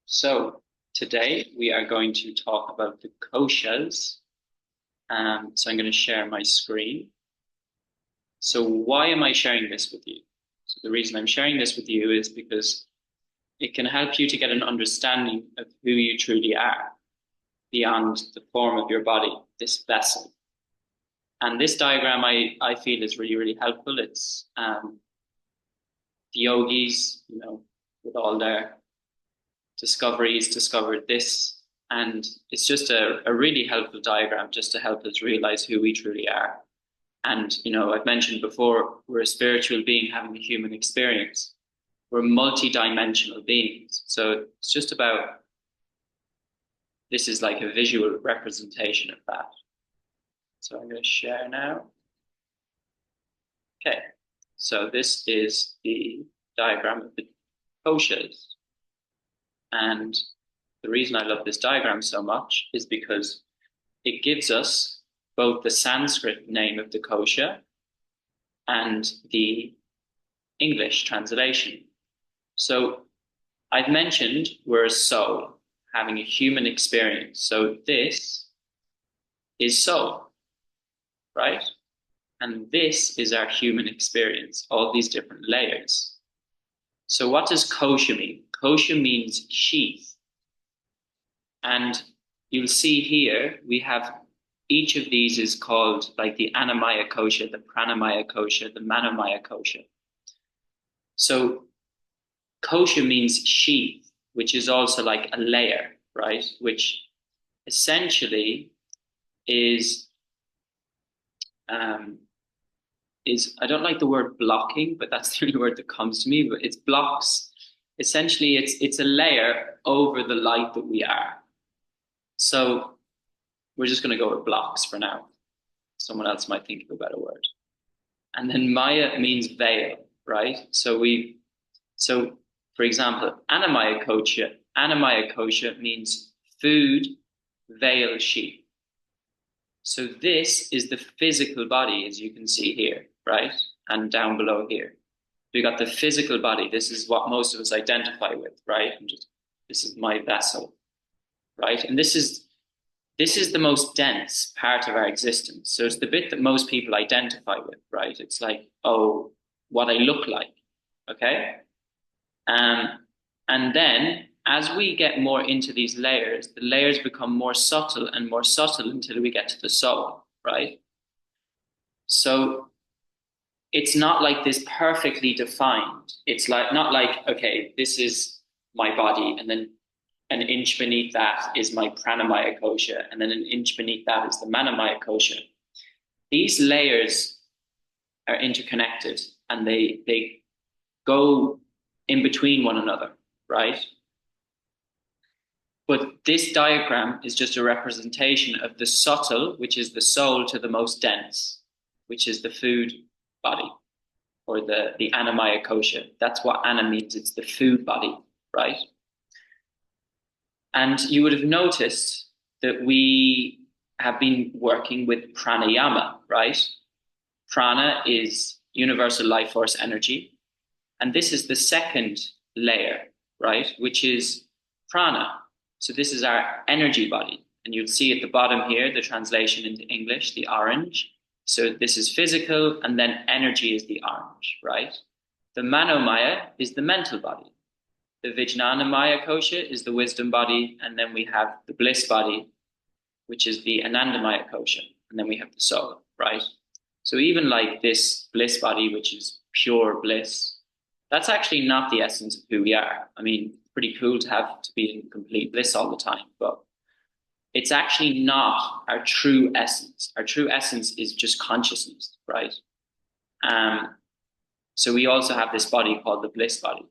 So today we are going to talk about the koshas. So I'm going to share my screen. So why am I sharing this with you? So the reason I'm sharing this with you is because it can help you to get an understanding of who you truly are beyond the form of your body, this vessel. And this diagram I feel is really, really helpful. It's the yogis, with all their discoveries, discovered this. And it's just a really helpful diagram just to help us realize who we truly are. And, I've mentioned before, we're a spiritual being having a human experience. We're multi-dimensional beings. So it's just about, this is like a visual representation of that. So I'm going to share now. Okay. So this is the diagram of the koshas. And the reason I love this diagram so much is because it gives us both the Sanskrit name of the kosha and the English translation. So I've mentioned we're a soul having a human experience. So this is soul, right? And this is our human experience, all these different layers. So what does kosha mean? Kosha means sheath. And you'll see here, we have each of these is called like the Annamaya kosha, the Pranamaya kosha, the Manomaya kosha. So kosha means sheath, which is also like a layer, right? Which essentially is I don't like the word blocking, but that's the only word that comes to me. But it's blocks. Essentially, it's a layer over the light that we are. So we're just going to go with blocks for now. Someone else might think of a better word. And then Maya means veil, right? So for example, Annamaya kosha means food, veil, sheep. So this is the physical body, as you can see here, right? And down below here. We got the physical body. This is what most of us identify with, right? This is my vessel, right? And this is the most dense part of our existence. So it's the bit that most people identify with, right? It's like, oh, what I look like, okay? And then as we get more into these layers, the layers become more subtle and more subtle until we get to the soul, right? So it's not like this perfectly defined. It's like not like, okay, this is my body, and then an inch beneath that is my Pranamaya kosha, and then an inch beneath that is the Manomaya kosha. These layers are interconnected and they go in between one another, right? But this diagram is just a representation of the subtle, which is the soul, to the most dense, which is the food body, or the Annamaya kosha. That's what Anna means. It's the food body, right? And you would have noticed that we have been working with pranayama, right? Prana is universal life force energy. And this is the second layer, right? Which is prana. So this is our energy body. And you'll see at the bottom here, the translation into English, the orange. So this is physical, and then energy is the orange, right? The Manomaya is the mental body. The Vijnanamaya kosha is the wisdom body, and then we have the bliss body, which is the Anandamaya kosha, and then we have the soul, right? So even like this bliss body, which is pure bliss, that's actually not the essence of who we are. I mean, pretty cool to be in complete bliss all the time, but it's actually not our true essence. Our true essence is just consciousness, right? So we also have this body called the bliss body.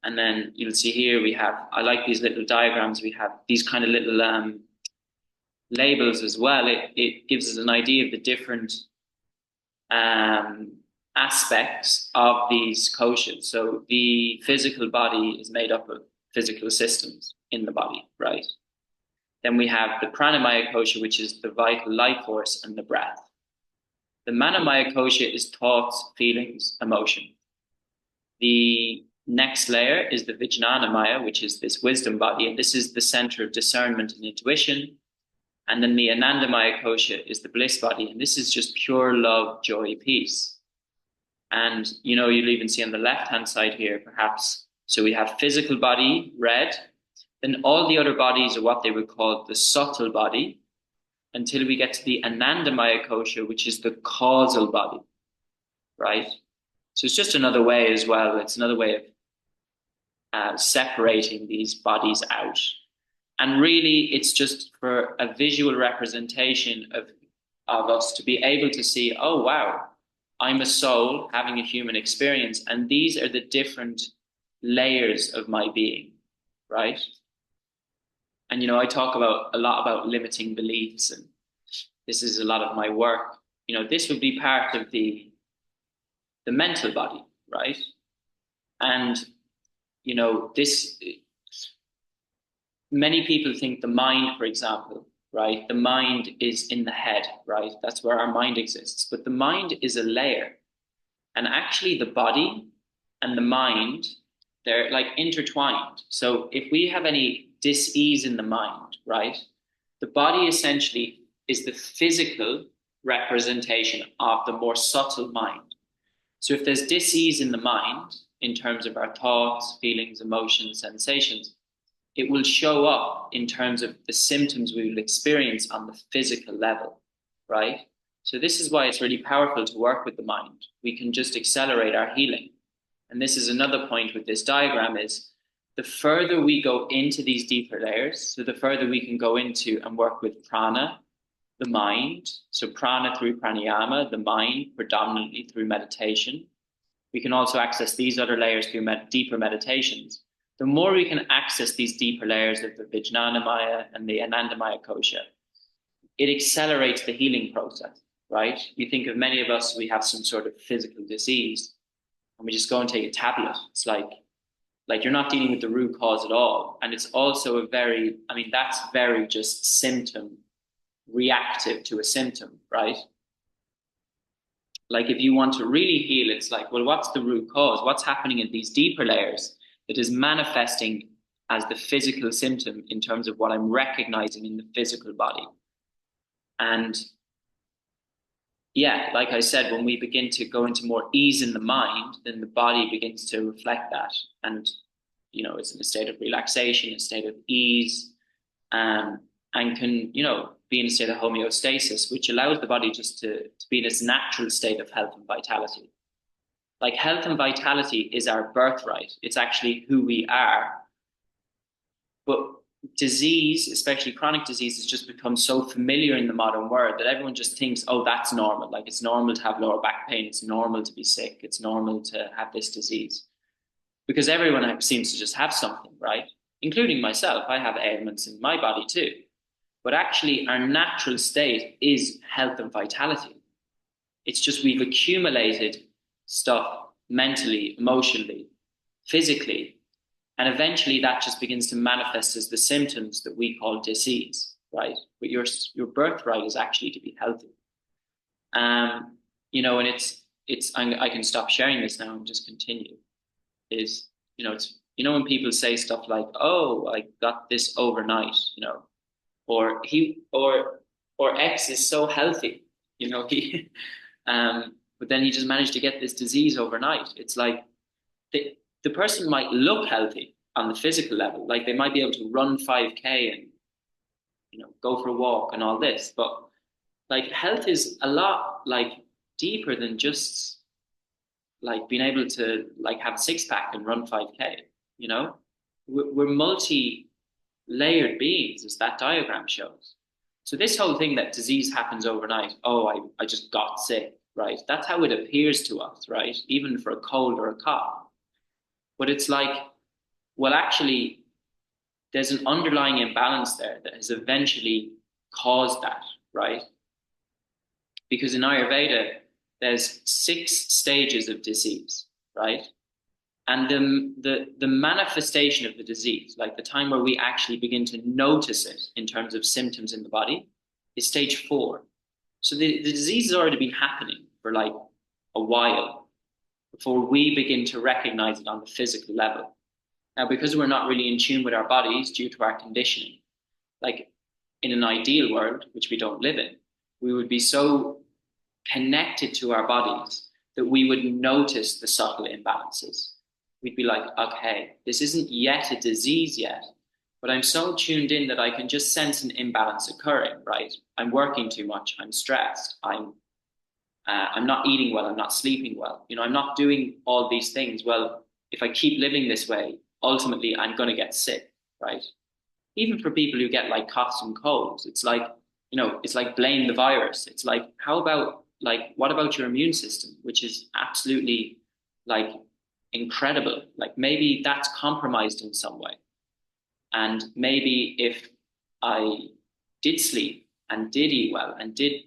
And then you'll see here I like these little diagrams. We have these kind of little labels as well. It gives us an idea of the different aspects of these koshas. So the physical body is made up of physical systems in the body, right? Then we have the pranamaya kosha, which is the vital life force and the breath. The manomaya kosha is thoughts, feelings, emotion. The Next layer is the Vijnana Maya, which is this wisdom body, and this is the center of discernment and intuition. And then the Anandamaya Kosha is the bliss body, and this is just pure love, joy, peace. And you'll even see on the left-hand side here, perhaps. So we have physical body, red. Then all the other bodies are what they would call the subtle body, until we get to the Anandamaya Kosha, which is the causal body, right? So it's just another way as well. It's another way of separating these bodies out. And really, it's just for a visual representation of us to be able to see, oh, wow, I'm a soul having a human experience. And these are the different layers of my being, right? And, I talk a lot about limiting beliefs, and this is a lot of my work. This would be part of the mental body, right? And, this, many people think the mind, for example, right? The mind is in the head, right? That's where our mind exists. But the mind is a layer. And actually, the body and the mind, they're like intertwined. So if we have any dis-ease in the mind, right? The body essentially is the physical representation of the more subtle mind. So if there's dis-ease in the mind, in terms of our thoughts, feelings, emotions, sensations, it will show up in terms of the symptoms we will experience on the physical level, right? So this is why it's really powerful to work with the mind. We can just accelerate our healing. And this is another point with this diagram is the further we go into these deeper layers, so the further we can go into and work with prana, the mind. So prana through pranayama, the mind predominantly through meditation. We can also access these other layers through deeper meditations. The more we can access these deeper layers of the Vijnana Maya and the Anandamaya Kosha, it accelerates the healing process, right? You think of many of us, we have some sort of physical disease, and we just go and take a tablet. It's like you're not dealing with the root cause at all. And it's also that's very just symptom reactive to a symptom, right? Like if you want to really heal, it's like, well, what's the root cause? What's happening in these deeper layers that is manifesting as the physical symptom in terms of what I'm recognizing in the physical body? And yeah, like I said, when we begin to go into more ease in the mind, then the body begins to reflect that. And, it's in a state of relaxation, a state of ease, and can, be in a state of homeostasis, which allows the body just to be in its natural state of health and vitality. Like health and vitality is our birthright. It's actually who we are. But disease, especially chronic disease, has just become so familiar in the modern world that everyone just thinks, oh, that's normal. Like it's normal to have lower back pain. It's normal to be sick. It's normal to have this disease. Because everyone seems to just have something, right? Including myself. I have ailments in my body too. But actually, our natural state is health and vitality. It's just we've accumulated stuff mentally, emotionally, physically, and eventually that just begins to manifest as the symptoms that we call disease, right? But your birthright is actually to be healthy. And I can stop sharing this now and just continue. When people say stuff like, "Oh, I got this overnight," or X is so healthy, but then he just managed to get this disease overnight. It's like the person might look healthy on the physical level, like they might be able to run 5K and go for a walk and all this, but like health is a lot like deeper than just like being able to like have a six-pack and run 5K. We're multi-layered beings, as that diagram shows. So this whole thing that disease happens overnight, oh, I just got sick, right? That's how it appears to us, right? Even for a cold or a cough. But it's like, well, actually, there's an underlying imbalance there that has eventually caused that, right? Because in Ayurveda, there's 6 stages of disease, right? And the manifestation of the disease, like the time where we actually begin to notice it in terms of symptoms in the body, is stage 4. So the disease has already been happening for like a while. before we begin to recognize it on the physical level. Now, because we're not really in tune with our bodies due to our conditioning, like in an ideal world, which we don't live in, we would be so connected to our bodies that we would notice the subtle imbalances. We'd be like, okay, this isn't yet a disease yet, but I'm so tuned in that I can just sense an imbalance occurring, right? I'm working too much. I'm stressed. I'm not eating well. I'm not sleeping well. I'm not doing all these things. Well, if I keep living this way, ultimately I'm going to get sick, right? Even for people who get like coughs and colds, it's like, it's like blame the virus. It's like, how about like, what about your immune system, which is absolutely like incredible? Like maybe that's compromised in some way. And maybe if I did sleep and did eat well and did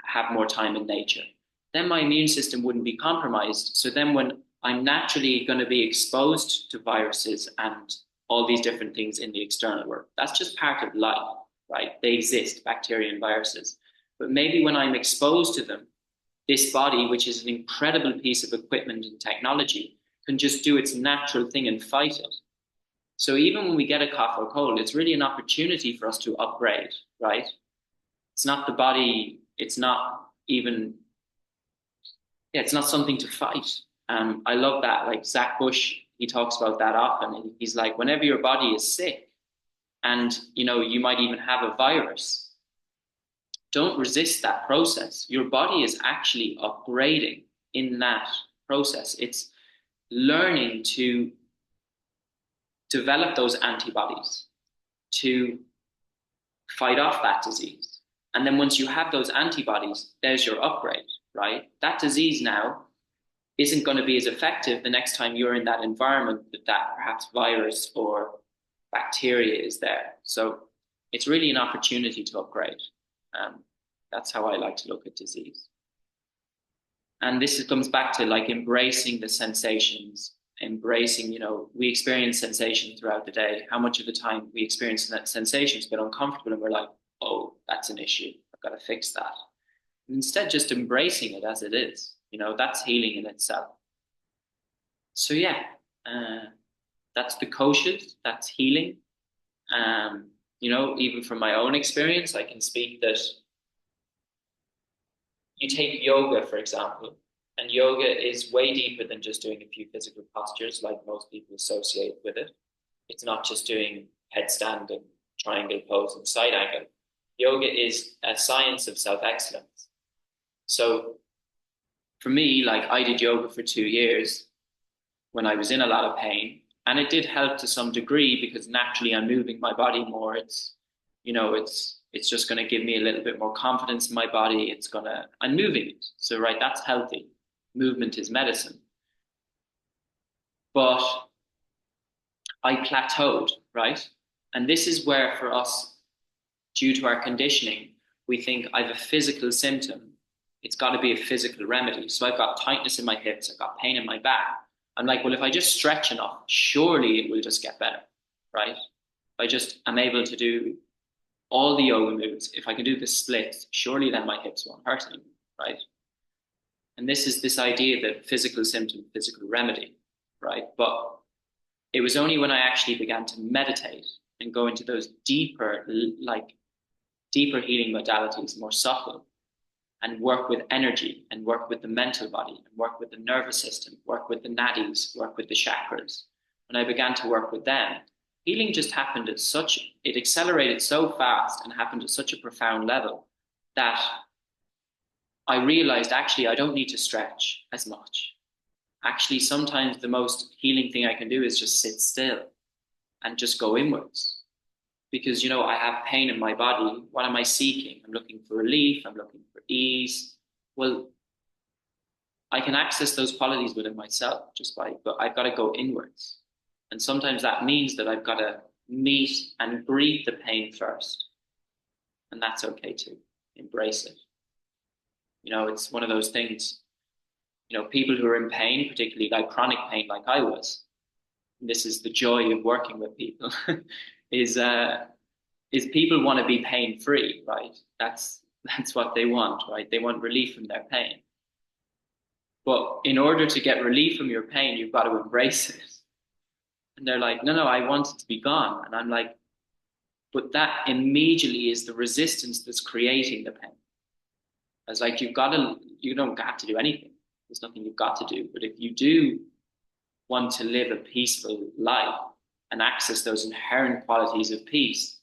have more time in nature, then my immune system wouldn't be compromised. So then when I'm naturally going to be exposed to viruses and all these different things in the external world, that's just part of life, right? They exist, bacteria and viruses. But maybe when I'm exposed to them, this body, which is an incredible piece of equipment and technology, can just do its natural thing and fight it. So even when we get a cough or cold, it's really an opportunity for us to upgrade, right? It's not the body, it's not even, yeah, it's not something to fight. I love that. Like Zach Bush, he talks about that often. He's like, whenever your body is sick and, you might even have a virus, don't resist that process. Your body is actually upgrading in that process. It's learning to develop those antibodies to fight off that disease. And then once you have those antibodies, there's your upgrade, right? That disease now isn't going to be as effective the next time you're in that environment that perhaps virus or bacteria is there. So it's really an opportunity to upgrade. That's how I like to look at disease. And this comes back to like embracing the sensations, embracing, we experience sensation throughout the day. How much of the time we experience that sensation is a bit uncomfortable and we're like, oh, that's an issue. I've got to fix that. And instead, just embracing it as it is, that's healing in itself. So yeah, that's the koshas, that's healing. Even from my own experience, I can speak that you take yoga, for example, and yoga is way deeper than just doing a few physical postures like most people associate with it. It's not just doing headstand and triangle pose and side angle. Yoga is a science of self-excellence. So for me, like I did yoga for 2 years when I was in a lot of pain, and it did help to some degree because naturally I'm moving my body more. It's just going to give me a little bit more confidence in my body. I'm moving it. So, right, that's healthy. Movement is medicine. But I plateaued, right? And this is where for us, due to our conditioning, we think I have a physical symptom. It's got to be a physical remedy. So I've got tightness in my hips. I've got pain in my back. I'm like, well, if I just stretch enough, surely it will just get better, right? If I just am able to do all the yoga moves, if I can do the splits, surely then my hips won't hurt anymore, right? And this is this idea that physical symptom, physical remedy, right? But it was only when I actually began to meditate and go into those deeper healing modalities, more subtle, and work with energy and work with the mental body and work with the nervous system, work with the nadis, work with the chakras. When I began to work with them, healing just happened it accelerated so fast and happened at such a profound level that I realized actually I don't need to stretch as much. Actually, sometimes the most healing thing I can do is just sit still and just go inwards. Because, I have pain in my body. What am I seeking? I'm looking for relief. I'm looking for ease. Well, I can access those qualities within myself but I've got to go inwards. And sometimes that means that I've got to meet and greet the pain first. And that's okay too. Embrace it. It's one of those things, people who are in pain, particularly like chronic pain, like I was, and this is the joy of working with people, is people want to be pain free, right? That's what they want, right? They want relief from their pain. But in order to get relief from your pain, you've got to embrace it. And they're like, no, no, I want it to be gone. And I'm like, but that immediately is the resistance that's creating the pain. It's like you don't have to do anything. There's nothing you've got to do. But if you do want to live a peaceful life and access those inherent qualities of peace,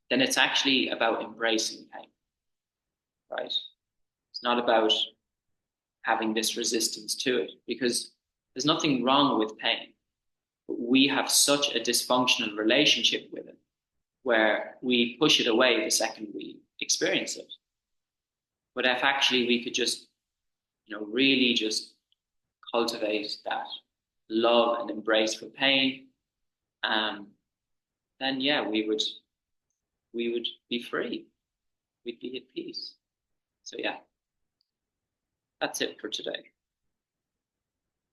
then it's actually about embracing pain, right? It's not about having this resistance to it because there's nothing wrong with pain. But we have such a dysfunctional relationship with it where we push it away the second we experience it. But if actually we could just, really just cultivate that love and embrace for pain, then yeah, we would be free. We'd be at peace. So yeah, that's it for today.